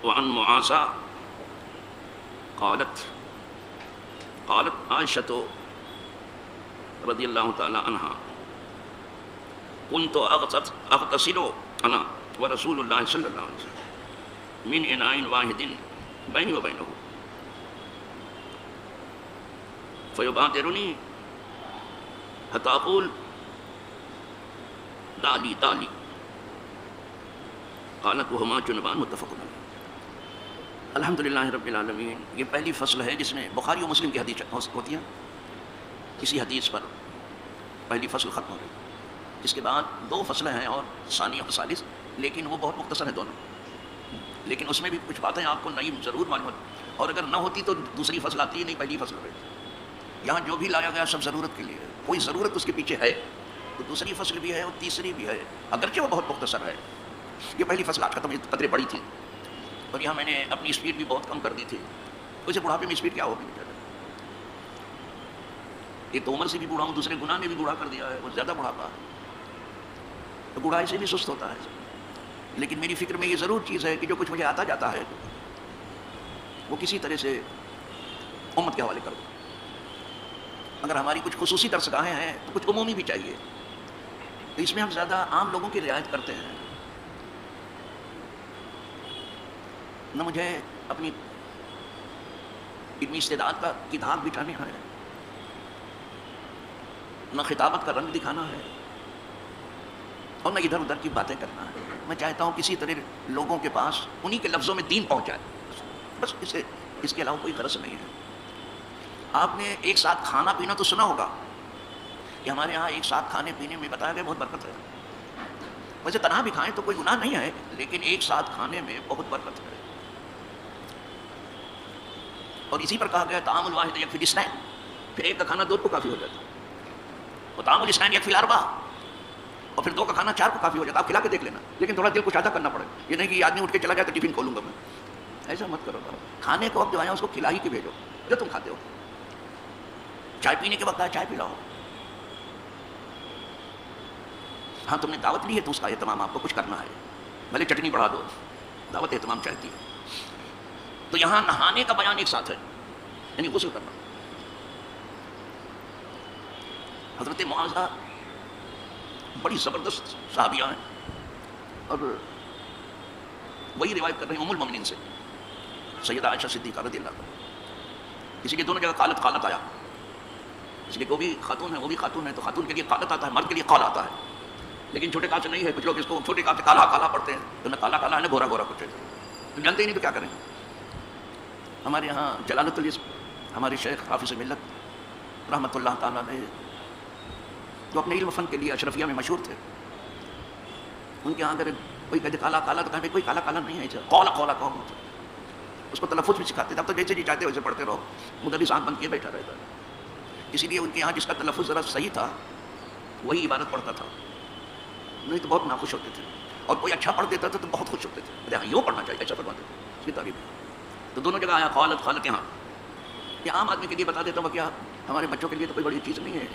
وعن معاذ قالت عائشة رضی اللہ تعالی عنہ كنت اغتسل انا ورسول اللہ صلی اللہ علیہ وسلم من اناء واحد بینی وبینہ فیبادرنی حتی اقول دالی دالی قالت وہما جنبان متفق علیہ۔ الحمدللہ رب العالمین۔ یہ پہلی فصل ہے جس میں بخاری و مسلم کی حدیث ہوتی ہے، کسی حدیث پر پہلی فصل ختم ہو گئی۔ اس کے بعد دو فصلیں ہیں اور ثانی اور ثالث، لیکن وہ بہت مختصر ہیں دونوں، لیکن اس میں بھی کچھ باتیں آپ کو نئی ضرور معلوم ہوتی، اور اگر نہ ہوتی تو دوسری فصل آتی ہی نہیں، پہلی فصل ہوتی۔ یہاں جو بھی لایا گیا سب ضرورت کے لیے ہے، کوئی ضرورت اس کے پیچھے ہے تو دوسری فصل بھی ہے اور تیسری بھی ہے، اگرچہ وہ بہت مختصر ہے۔ یہ پہلی فصل آج ختم، یہ قدریں بڑی تھیں، اور یہاں میں نے اپنی اسپیڈ بھی بہت کم کر دی تھی۔ ویسے بڑھاپے میں اسپیڈ کیا ہوگی؟ ایک تو عمر سے بھی بوڑھا ہوں، دوسرے گناہ نے بھی بوڑھا کر دیا ہے، وہ زیادہ بڑھاپا ہے، تو بوڑھائی سے بھی سست ہوتا ہے۔ لیکن میری فکر میں یہ ضرور چیز ہے کہ جو کچھ مجھے آتا جاتا ہے وہ کسی طرح سے امت کے حوالے کرو۔ اگر ہماری کچھ خصوصی درسگاہیں ہیں تو کچھ عمومی بھی چاہیے، تو اس میں ہم زیادہ عام لوگوں کی رعایت کرتے ہیں۔ نہ مجھے اپنی علمی استعداد کی دھاک بٹھانے ہے، نہ خطابت کا رنگ دکھانا ہے، اور نہ ادھر ادھر کی باتیں کرنا ہے۔ میں چاہتا ہوں کسی طرح لوگوں کے پاس انہی کے لفظوں میں دین پہنچ جائے، بس اس کے علاوہ کوئی غرض نہیں ہے۔ آپ نے ایک ساتھ کھانا پینا تو سنا ہوگا کہ ہمارے ہاں ایک ساتھ کھانے پینے میں بتایا گیا بہت برکت ہے۔ ویسے تنہا بھی کھائیں تو کوئی گناہ نہیں ہے، لیکن ایک ساتھ کھانے میں بہت برکت ہے۔ اور اسی پر کہا گیا طعام الواحد یکفی الاثنین، پھر ایک کا کھانا دو کو کافی ہو جاتا ہے، اور طعام الاثنین یکفی الاربعہ، اور پھر دو کا کھانا چار کو کافی ہو جاتا ہے۔ آپ کھلا کے دیکھ لینا، لیکن تھوڑا دل کشادہ کرنا پڑے، یہ نہیں کہ آدمی اٹھ کے چلا جائے تو ٹفن کھولوں گا میں، ایسا مت کرو۔ کھانے کو وقت جو آیا اس کو کھلا ہی کے بھیجو جو تم کھاتے ہو۔ چائے پینے کے وقت آیا چائے پلاؤ۔ ہاں تم نے دعوت لی ہے تو اس کا اہتمام آپ کو کچھ کرنا ہے، بھلے چٹنی بڑھا دو، دعوت اہتمام چاہتی ہے۔ تو یہاں نہانے کا بیان ایک ساتھ ہے، یعنی غسل کرنا۔ حضرت معاذہ بڑی زبردست صحابیہ ہیں، اور وہی روایت کر رہے ہیں ام المؤمنین سے، سیدہ عائشہ صدیقہ رضی اللہ عنہا۔ اسی لیے دونوں جگہ قالت قالت آیا، اس لیے وہ بھی خاتون ہے وہ بھی خاتون ہے، تو خاتون کے لیے قالت آتا ہے، مرد کے لیے قال آتا ہے، لیکن چھوٹے کاف سے نہیں ہے۔ کچھ لوگ اس کو چھوٹے کاف سے کالا کالا پڑھتے ہیں، تو نہ کالا کالا ہے نہ گورا گورا کچھ ہے، تو جانتے ہی نہیں تو کیا کریں۔ ہمارے یہاں جلالت الاسم ہمارے شیخ حافظ ملت رحمۃ اللہ تعالیٰ علیہ، جو اپنے علم فن کے لیے اشرفیہ میں مشہور تھے، ان کے یہاں اگر کوئی کہتے کالا کالا تو کہیں کوئی کالا کالا نہیں ہے، قولا قولا کہو، اس کو تلفظ بھی سکھاتے تھے۔ اب تو جیسے جی چاہتے ویسے پڑھتے رہو، مدرس آنکھ بند کیے بیٹھا رہتا ہے۔ اسی لیے ان کے یہاں جس کا تلفظ ذرا صحیح تھا وہی عبادت پڑھتا تھا، نہیں تو بہت ناخوش ہوتے تھے، اور کوئی اچھا پڑھ دیتا تھا تو بہت خوش ہوتے تھے، یوں پڑھنا چاہیے، ایسا پڑھواتے تھے، اس کی تعریف۔ تو دونوں جگہ آیا قالت قالت۔ یہاں یہ عام آدمی کے لیے بتا دیتا ہوں، کیا ہمارے بچوں کے لیے تو کوئی بڑی چیز نہیں ہے،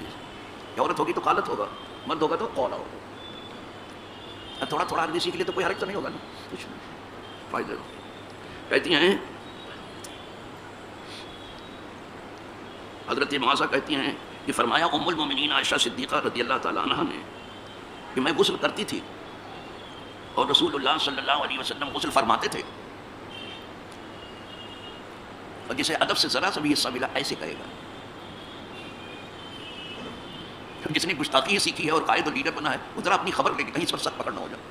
کہ عورت ہوگی تو قالت ہوگا، مرد ہوگا تو قولا ہوگا۔ تھوڑا تھوڑا عربی سیکھ لیے تو کوئی حرج تو نہیں ہوگا نا، کچھ فائدہ۔ کہتی ہیں حضرت معاذہ کہتی ہیں کہ فرمایا ام المؤمنین عائشہ صدیقہ رضی اللہ تعالیٰ عنہ نے کہ میں غسل کرتی تھی اور رسول اللہ صلی اللہ علیہ وسلم غسل فرماتے تھے، اور جسے ادب سے ذرا سا بھی حصہ ملا ایسے کہے گا۔ جس نے گستاخی سیکھی ہے اور قائد و لیڈر بنا ہے وہ ذرا اپنی خبر لے کے کہیں اس پر سخت پکڑ نہ ہو جائے۔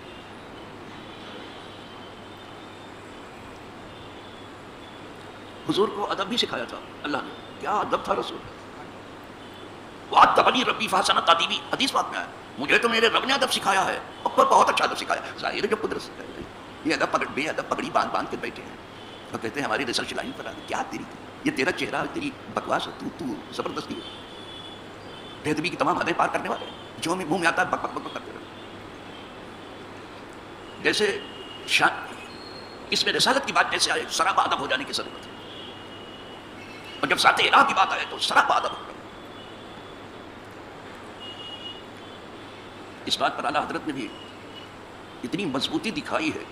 حضور کو ادب بھی سکھایا تھا اللہ نے، کیا ادب تھا رسول۔ وَأَدَّبَنِي رَبِّي فَأَحْسَنَ تَأْدِيبِي، حدیث پاک میں آیا مجھے تو میرے رب نے ادب سکھایا ہے، اور بہت اچھا ادب سکھایا ہے۔ ظاہر ہے جو قدرت سے یہ ادب پکڑ بے ادب پگڑی باندھ باندھ کے بیٹھے ہیں، اور کہتے ہیں ہماری ریسرچ لائن پر کیا تیری یہ تیرا چہرہ تیری بکواس ہے، تو زبردستی ہے، بے ادبی کی تمام حدیں پار کرنے والے جو ہمیں منہ میں آتا ہے بک بک بک کرتے رہے۔ جیسے اس میں رسالت کی بات جیسے آئے سراپا ادب ہو جانے کی ضرورت ہے، اور جب ذات الہ کی بات آئے تو سراپا ادب ہو۔ اس بات پر اعلیٰ حضرت نے بھی اتنی مضبوطی دکھائی ہے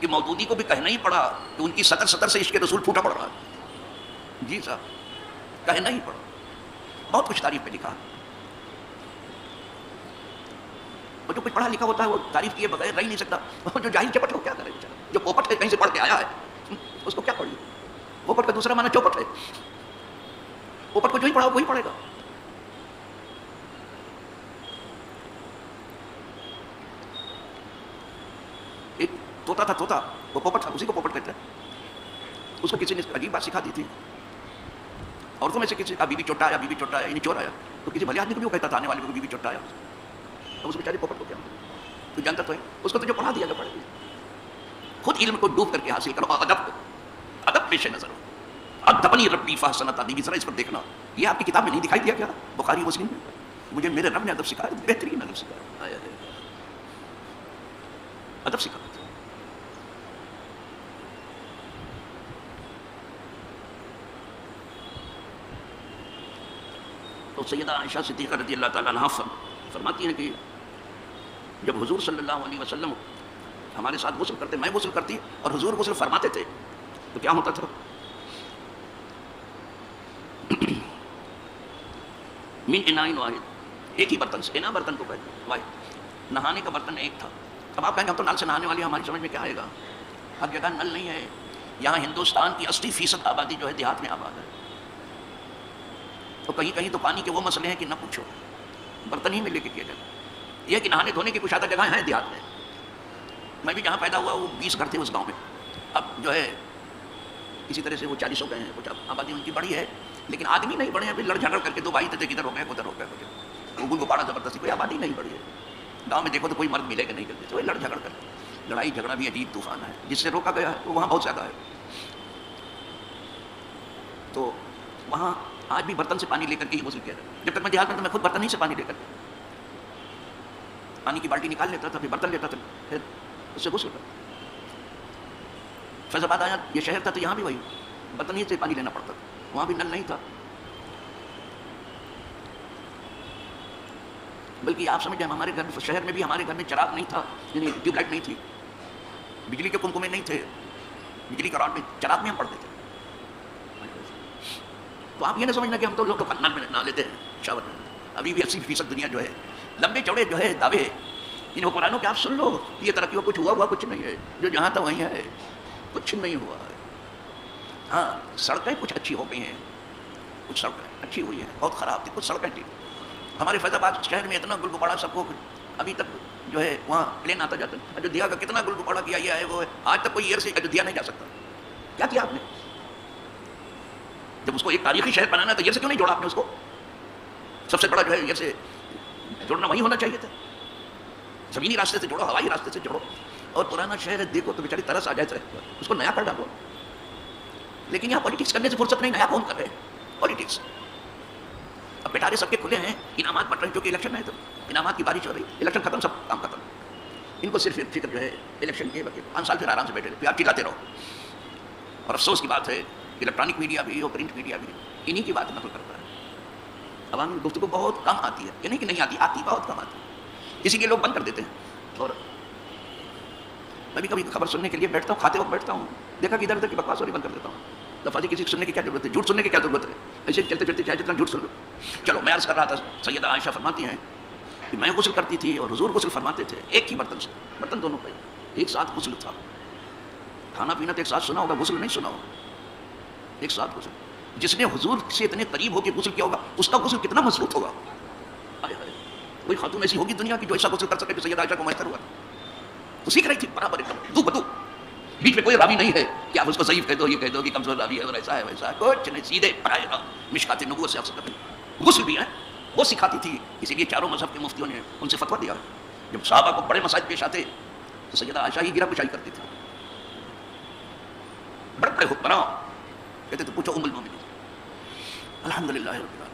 کہ مودودی کو بھی کہنا ہی پڑا کہ ان کی سطر سطر سے عشق رسول پھوٹا پڑ رہا ہے. جی صاحب کہنا ہی پڑا. بہت کچھ تعریف پہ لکھا. اور جو کچھ پڑھا لکھا ہوتا ہے وہ تعریف کیے بغیر رہ ہی نہیں سکتا. جو جاہل چپٹ ہو کیا کرے بیچارہ, جو پوپٹ ہے کہیں سے پڑھ کے آیا ہے اس کو کیا پڑھیے. پوپٹ کا دوسرا معنی چوپٹ ہے. پوپٹ کو جو ہی پڑھا وہی پڑھے گا. ایک طوطا تھا, طوطا وہ پوپٹ تھا, اسی کو پوپٹ کہتے ہیں. اس کو کسی نے عجیب بات سکھا دی تھی. عورتوں میں سے کسی کا بیوی چوٹا آیا, بیوی چوٹا آیا یعنی چور آیا, تو کسی بھلے آدمی کو بھی وہ کہتا تھا آنے والے کو بیوی چوٹا آیا. اب اس بیچارے پوپٹ کو کیا تو جانتا تو ہے, اس کو تو جو پڑھا دیا گیا پڑھے گا. خود علم کو ڈوب کر کے حاصل کرو, ادب کو, ادب پیش نظر ہو. ادبنی ربی فاحسن تادیبی, ذرا اس پر دیکھنا. یہ آپ کی کتاب میں نہیں دکھائی دیا کیا بخاری مسلم میں؟ مجھے میرے رب نے ادب سکھایا, بہترین ادب سکھایا, ادب سکھایا. تو سیدہ عائشہ صدیقہ رضی اللہ تعالیٰ عنہا فرماتی ہیں کہ جب حضور صلی اللہ علیہ وسلم ہمارے ساتھ غسل کرتے, میں غسل کرتی اور حضور غسل فرماتے تھے, تو کیا ہوتا تھا؟ من اناء واحد, ایک ہی برتن سے. انا برتن کو کہتے ہیں واحد, نہانے کا برتن ایک تھا. اب آپ کہیں گے ہم تو نل سے نہانے والے, ہماری سمجھ میں کیا آئے گا؟ ہر جگہ نل نہیں ہے. یہاں ہندوستان کی 80% آبادی جو ہے دیہات میں آباد ہے, تو کہیں کہیں تو پانی کے وہ مسئلے ہیں کہ نہ پوچھو, برتن ہی میں لے کے کیا جائے. یہ کہ نہانے دھونے کی کچھ آدھا جگہیں ہیں دیہات میں. میں بھی جہاں پیدا ہوا وہ 20 گھر تھے اس گاؤں میں. اب جو ہے اسی طرح سے وہ 40 ہو گئے ہیں, کچھ آبادی ان کی بڑی ہے, لیکن آدمی نہیں بڑے ہیں. پھر لڑ جھگڑ کر کے دو بھائی تھے, کدھر ہو گئے ادھر ہو گئے, گل گپاڑا زبردستی, کوئی آبادی نہیں بڑی ہے. گاؤں میں دیکھو تو کوئی مرد ملے گا نہیں کرتے, تو لڑ جھگڑ کر. لڑائی جھگڑا بھی عجیب طوفان ہے, جس سے روکا گیا ہے وہ وہاں بہت زیادہ ہے. تو وہاں آج بھی برتن سے پانی لے کر کے ہی غسل کیا جاتا ہے. جب تک میں دیہات میں, تو میں خود برتن ہی سے پانی لے کر کے پانی کی بالٹی نکال لیتا تھا, پھر برتن لیتا تھا, پھر اس سے غسل کرتا. فیض آباد آیا, یہ شہر تھا, تو یہاں بھی وہی برتن ہی سے پانی لینا پڑتا تھا. وہاں بھی نل نہیں تھا. بلکہ آپ سمجھ جائیں, ہمارے گھر میں, شہر میں بھی ہمارے گھر میں چراغ نہیں تھا, یعنی ٹیوب لائٹ نہیں تھی, بجلی کے کمکمے نہیں تھے, بجلی کا راڈ میں, چراغ میں ہم پڑھتے تھے. تو آپ یہ نہ سمجھنا کہ ہم تو لوگ تو نل میں نہ لیتے ہیں, شاور میں. ابھی بھی 80% دنیا جو ہے لمبے چوڑے جو ہے دعوے ان حکمرانوں کے, آپ سن لو, یہ ترقی ہو, کچھ ہوا کچھ نہیں ہے. جو جہاں تھا وہیں ہے, کچھ نہیں ہوا ہے. ہاں سڑکیں کچھ اچھی ہو گئی ہیں, کچھ سڑکیں اچھی ہوئی ہیں, بہت خراب تھی کچھ سڑکیں ٹھیک. ہمارے فیض آباد شہر میں اتنا گل گپاڑا سب کو ابھی تک جو ہے وہاں پلین آتا جاتا ہے. ایودھیا کا کتنا گل گپاڑا کیا گیا ہے, وہ آج تک کوئی ایئر سے ایودھیا نہیں جا سکتا. کیا کیا آپ نے؟ جب اس کو ایک تاریخی شہر بنانا تو ایئر سے کیوں نہیں جوڑا آپ نے اس کو؟ سب سے بڑا جو ہے ایئر سے جوڑنا وہی ہونا چاہیے تھا. زمینی راستے سے جوڑو, ہوائی راستے سے جوڑو. اور پرانا شہر دیکھو تو بیچاری ترس آ جائے, اس کو نیا کر ڈالو. لیکن یہاں پالیٹکس کرنے سے فرصت نہیں, نیا کون کر رہے ہیں پالیٹکس. اب بیٹارے سب کے کھلے ہیں, انعامات بٹ رہے ہیں, جو کہ الیکشن ہے تو انعامات کی بارش ہو رہی, الیکشن ختم, سب کام ختم. ان کو صرف فکر جو ہے الیکشن کے, باقی 5 سال پھر آرام سے بیٹھے رہے, پھر آپ چلاتے رہو. اور افسوس کی بات ہے, الیکٹرانک میڈیا بھی اور پرنٹ میڈیا بھی انہی کی بات نقل کرتا ہے. عوامی گفتگو بہت کم آتی ہے, یعنی کہ نہیں آتی, آتی بہت کم آتی ہے, اسی لیے لوگ بند کر دیتے ہیں. اور میں بھی کبھی خبر سننے کے لیے بیٹھتا ہوں, کھاتے وقت بیٹھتا ہوں, دیکھا کہ ادھر ادھر کی بکواس ہو رہی, بند کر دیتا ہوں. لفاظی کسی سننے کی کیا ضرورت ہے, جھوٹ سننے کی کیا ضرورت ہے, ایسے چلتے چلتے چاہے جتنا جھوٹ سن لو. چلو میں عرض کر رہا تھا, سیدہ عائشہ فرماتی ہیں کہ میں غسل کرتی تھی اور حضور غسل فرماتے تھے, ایک ہی برتن سے, برتن دونوں پہ ایک ساتھ غسل تھا. کھانا پینا تو ایک ساتھ سنا ہوگا, غسل نہیں سنا ہوگا, ایک ساتھ غسل. جس نے حضور سے اتنے قریب ہو کے غسل کیا ہوگا, اس کا غسل کتنا مضبوط ہوگا. کوئی خاتون ایسی ہوگی دنیا کی جو ایسا غسل کر سکے, جو سیدہ عائشہ کو میسر ہوا. تو سیکھ رہی تھی برابر ایک دم, دو بدو. بیچ میں کوئی راوی نہیں ہے کہ آپ اس کو ضعیف کہہ دو, یہ کہہ دو کہ کمزور راوی ہے اور ایسا ہے ویسا ہے, کچھ نہیں, سیدھے پڑھائے گا. مشکات نبوت سے افسر کریں, غسل بھی ہے وہ سکھاتی تھی. اسی لیے چاروں مذہب کے مفتیوں نے ان سے فتویٰ دیا. جب صحابہ کو بڑے مسائل پیش آتے تو سیدہ عائشہ ہی گرا پچھائی کرتی تھی. بڑے بڑے حکمراں کہتے تو پوچھو ام المومنین, الحمدللہ رب العالمین.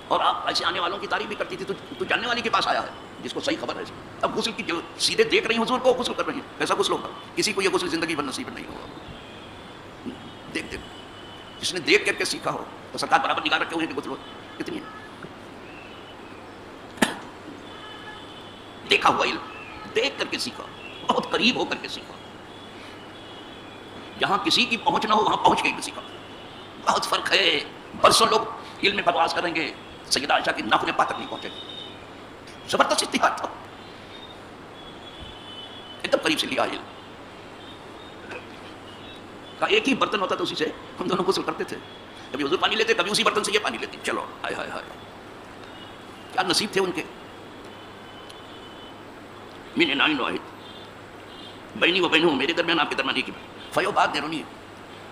اور آپ ایسے آنے والوں کی تعریف بھی کرتی تھی, تو جاننے والے کے پاس آیا ہے جس کو صحیح خبر ہے. اب غسل کی جو سیدھے دیکھ رہی ہیں حضور کو غسل کر رہی ہیں, کیسا غسل ہوگا؟ کسی کو یہ غسل زندگی بھر نصیب نہیں ہوگا. دیکھ دیکھ, جس نے دیکھ کر کے سیکھا ہو تو سرکار برابر نگاہ رکھے ہوئے کہ غسل کتنی ہے. دیکھا ہوا علم, دیکھ کر کے سیکھا, بہت قریب ہو کر کے سیکھا. جہاں کسی کی پہنچ نہ ہو وہاں پہنچ کے ہی سیکھا. بہت فرق ہے. برسوں لوگ علم میں بکواس کریں گے, سیدہ عائشہ کی ناخن پا تک نہیں پہنچے. زبردست اتحاد تھا, ایک دم قریب سے لیا علم کا. ایک ہی برتن ہوتا تھا, اسی سے ہم دونوں غسل کرتے تھے. کبھی حضور پانی لیتے, کبھی اسی برتن سے یہ پانی لیتے. چلو ہائے ہائے ہائے, کیا نصیب تھے ان کے. من نائن واحد بینی و بینہم, میرے درمیان آپ کے درمیان ایک ہی. فیو بات دیرونی,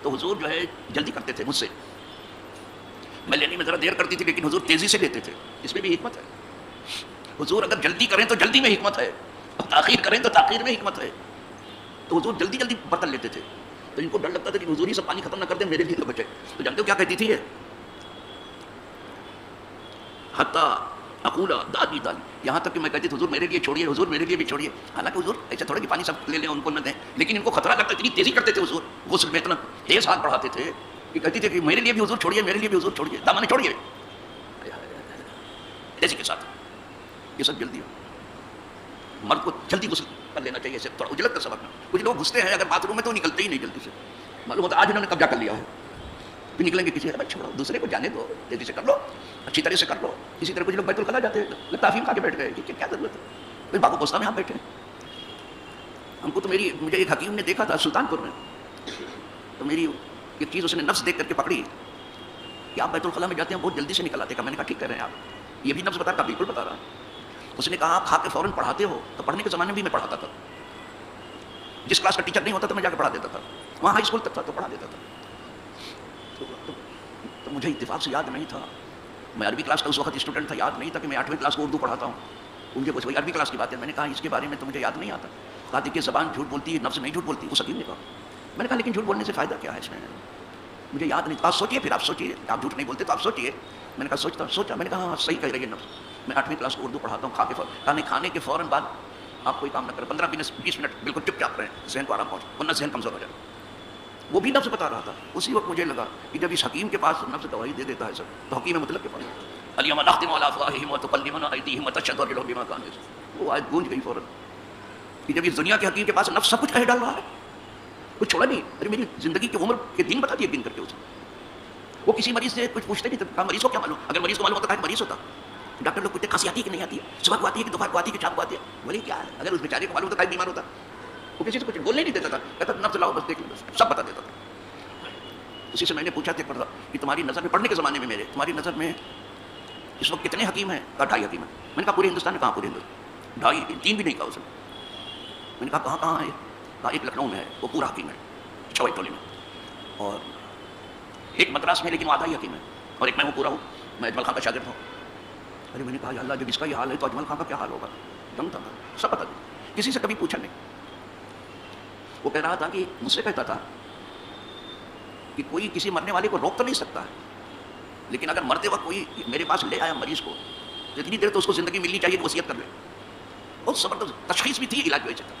تو حضور جو ہے جلدی کرتے تھے مجھ سے. میں لینے میں ذرا دیر کرتی تھی, لیکن حضور تیزی سے لیتے تھے. اس میں بھی حکمت ہے. حضور اگر جلدی کریں تو جلدی میں حکمت ہے, اور تاخیر کریں تو تاخیر میں حکمت ہے. تو حضور جلدی جلدی برتن لیتے تھے. تو ان کو ڈر لگتا تھا کہ حضور ہی سب پانی ختم نہ کر دیں, میرے لیے تو بچے. تو جانتے ہو کیا کہتی تھی یہ, حتیٰ اقولا دادی دادی, یہاں تک کہ میں کہتی تھی حضور میرے لیے چھوڑیے, حضور میرے لیے بھی چھوڑیے. حالانکہ حضور ایسا تھوڑا کہ پانی سب لے لیں ان کو نہ دیں, لیکن ان کو خطرہ کرتے, اتنی تیزی کرتے تھے حضور غسل میں, اتنا تیز ہاتھ بڑھاتے تھے کہ کہتی تھے کہ میرے لیے بھی حضور چھوڑیے, میرے لیے بھی حضور چھوڑیے, دامن چھوڑیے. ایسی کے ساتھ یہ سب جلدی ہو. مرد کو جلدی غسل کر لینا چاہیے, تھوڑا اجلت کا سبق. کچھ لوگ گھستے ہیں اگر باتھ روم میں تو نکلتے ہی نہیں جلدی سے. معلوم ہوتا آج انہوں نے قبضہ کر لیا ہے, پھر نکلیں گے کسی, چھوڑو دوسرے کو جانے دو, جلدی سے کر لو, اچھی طرح سے کر لو. اسی طرح کچھ لوگ بیت الخلا جاتے ہیں, لگتا افیم کھا کے بیٹھ گئے, کیا ضرورت ہے. پھر باقو کوستا میں ہم بیٹھے. ہم کو تو مجھے ایک حکیم نے دیکھا تھا سلطان پور میں, تو میری ایک چیز اس نے نفس دیکھ کر کے پکڑی کہ آپ بیت الخلا میں جاتے ہیں بہت جلدی سے نکل آتے. میں نے کہا ٹھیک کہہ رہے ہیں آپ, یہ بھی نفس بتا رہا, بالکل بتا رہا. اس نے کہا آپ کھا کے فوراً پڑھاتے ہو, تو پڑھنے کے زمانے میں بھی میں پڑھاتا تھا. جس کلاس کا ٹیچر نہیں ہوتا تو میں جا کے پڑھا دیتا تھا, وہاں ہائی اسکول تک تھا تو پڑھا دیتا تھا. تو مجھے اتفاق سے یاد نہیں تھا, میں عربی کلاس کا اس وقت اسٹوڈنٹ تھا, یاد نہیں تھا کہ میں 8ویں کلاس کو اردو پڑھاتا ہوں. مجھے کچھ وہی عربی کلاس کی بات ہے. میں نے کہا اس کے بارے میں تو مجھے یاد نہیں آتا. کہا کہ زبان جھوٹ بولتی ہے, نفس نہیں جھوٹ بولتی. اس حکیم نے کہا. میں نے کہا لیکن جھوٹ بولنے سے فائدہ کیا ہے اس میں, مجھے یاد نہیں. آپ سوچیے, پھر آپ سوچیے, آپ جھوٹ نہیں بولتے تو آپ سوچیے. میں نے کہا سوچا. میں نے کہا ہاں صحیح کہہ رہی ہے نفس, میں 8ویں کلاس کو اردو پڑھاتا ہوں. کھانے کے فوراً بعد آپ کوئی کام نہ کریں, 15-20 منٹ بالکل چپ چاپ رہیں, ذہن کو آرام پہنچے, ورنہ ذہن کمزور ہو جائے. وہ بھی نفس بتا رہا تھا. اسی وقت مجھے لگا کہ جب اس حکیم کے پاس نفس دوائی دے دیتا ہے سب, تو حکیم مطلب کے پاس الیوم نختم علی افواہہم وتکلمنا ایدیہم وتشہد ارجلہم بما کانوا یکسبون, وہ آیت گونج گئی فوراً کہ جب اس دنیا کے حکیم کے پاس نفس سب کچھ کہہ ڈال رہا ہے, کچھ چھوڑا نہیں. ارے میری زندگی کی عمر کے دن بتا دیے گن کر کے اسے. وہ کسی مریض سے کچھ پوچھتے نہیں تھے, کہا مریض کو کیا معلوم, اگر مریض کو معلوم ہوتا کہ مریض ہوتا. ڈاکٹر لوگ پوچھتے کھانسی آتی ہے کہ نہیں آتی ہے, صبح کو آتی ہے کہ دوپہر کو آتی ہے کہ شام کو آتی ہے. بولے کیا ہے, اگر اس بیچارے کو معلوم ہوتا کہ بیمار ہوتا, وہ کسی سے کچھ بولنے نہیں دیتا تھا, کہتا نفس لاؤ بس دیکھ لو, سب بتا دیتا تھا. اسی سے میں نے پوچھا تھا کہ تمہاری نظر میں, پڑھنے کے زمانے میں میرے, تمہاری نظر میں اس وقت کتنے حکیم ہیں؟ کہا 2.5 حکیم ہیں. میں نے کہا پورے ہندوستان میں, کہاں پورے ہندوستان, 2.5 3 بھی نہیں کہا اس نے. میں نے کہا کہاں ہے؟ کہا ایک لکھنؤ میں ہے, وہ پورا حکیم ہے چھوئی ٹولی میں, اور ایک مدراس میں لیکن وہ آدھا ہی حکیم ہے, اور ایک میں وہ پورا ہوں, میں اجمل خان کا شاگرد ہوں. ارے میں نے کہا یا اللہ جب اس کا یہ حال ہے تو اجمل خان کا کیا حال ہوگا. جانتا تھا, سب پتا نہیں, کسی سے کبھی پوچھا نہیں. وہ کہہ رہا تھا کہ مجھ سے کہتا تھا کہ کوئی کسی مرنے والے کو روک تو نہیں سکتا ہے, لیکن اگر مرتے وقت کوئی میرے پاس لے آیا مریض کو, جتنی دیر تو اس کو زندگی ملنی چاہیے تو وصیت کر لے. بہت زبردست تشخیص بھی تھی, علاج بھی اچھا تھا.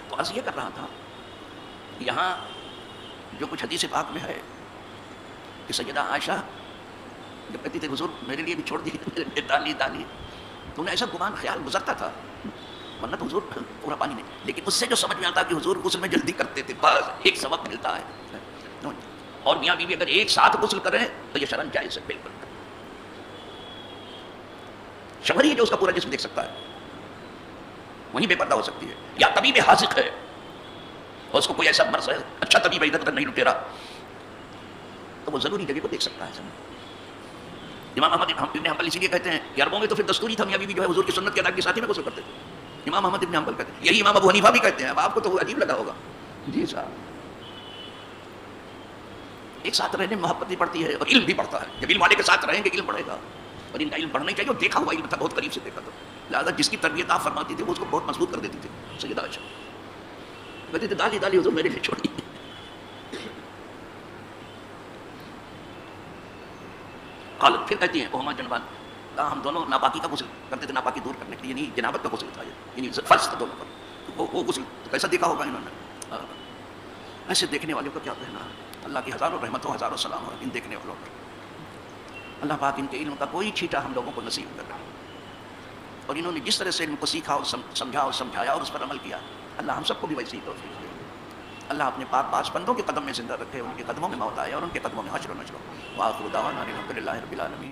تو عرض یہ کر رہا تھا یہاں جو کچھ حدیث پاک میں ہے کہ سیدہ عائشہ جب کہتی تھی حضور میرے لیے بھی چھوڑ دیے دانی دانی, تو انہیں ایسا گمان خیال گزرتا تھا, ورنہ تو حضور پورا پانی نہیں. لیکن اس سے جو سمجھ میں آتا کہ حضور غسل میں جلدی کرتے تھے, بس ایک سبق ملتا ہے. اور میاں بیوی اگر ایک ساتھ غسل کریں تو یہ شرن جائز ہے بالکل. شوہر ہی جو اس کا پورا جسم دیکھ سکتا ہے, وہیں بے پردہ ہو سکتی ہے, یا طبیب حاذق ہے اور اس کو کوئی ایسا مرض ہے, اچھا طبیب ادھر ادھر نہیں لٹیرا, تو وہ ضروری جگہ کو دیکھ سکتا ہے. امام احمد ابن حنبل اسی لیے کہتے ہیں کہ عربوں میں تو پھر دستوری تھا, میاں بیوی جو ہے حضور کی سنت کے ادا کے ساتھ ہی میں غسل کرتے تھے. امام احمد ابن حنبل کہتے ہیں, یہی امام ابو حنیفہ بھی کہتے ہیں. اب آپ کو تو عجیب لگا ہوگا. جی صاحب, ایک ساتھ رہنے میں محبت بھی پڑتی ہے اور علم بھی پڑتا ہے. جب علم والے کے ساتھ رہیں گے علم بڑھے گا, اور ان کا علم بڑھنا چاہیے. اور دیکھا ہوا علم تھا, بہت قریب سے دیکھا تھا, لہٰذا جس کی تربیت آپ فرماتی تھی وہ اس کو بہت مضبوط کر دیتی تھی. سیدہ عائشہ کہتی تھی دالی دالی حضور میرے لیے چھوڑی. قالت, پھر کہتی ہیں وہما جنبان, کہا ہم دونوں ناپاکی کا غسل کرتے تھے, ناپاکی دور کرنے کے لیے, یعنی جنابت کا غسل تھا, یعنی فرض تھا دونوں پر. وہ غسل کیسا دیکھا ہوگا انہوں نے. ایسے دیکھنے والوں کا کیا کہنا. اللہ کی ہزاروں رحمتوں ہزاروں سلام ہو ان دیکھنے والوں پر. اللہ پاک ان کے علم کا کوئی چھیٹا ہم لوگوں کو نصیب کر رہا, اور انہوں نے جس طرح سے علم کو سیکھا اور سمجھا اور سمجھایا اور اس پر عمل کیا, اللہ ہم سب کو بھی ویسی توفیق دے. اللہ اپنے پاک پاس بندوں کے قدم میں زندہ رکھے، ان کے قدموں میں موت آئے اور ان کے قدموں میں حشر و نشر. وآخر دعوانا الحمد للہ رب العالمین.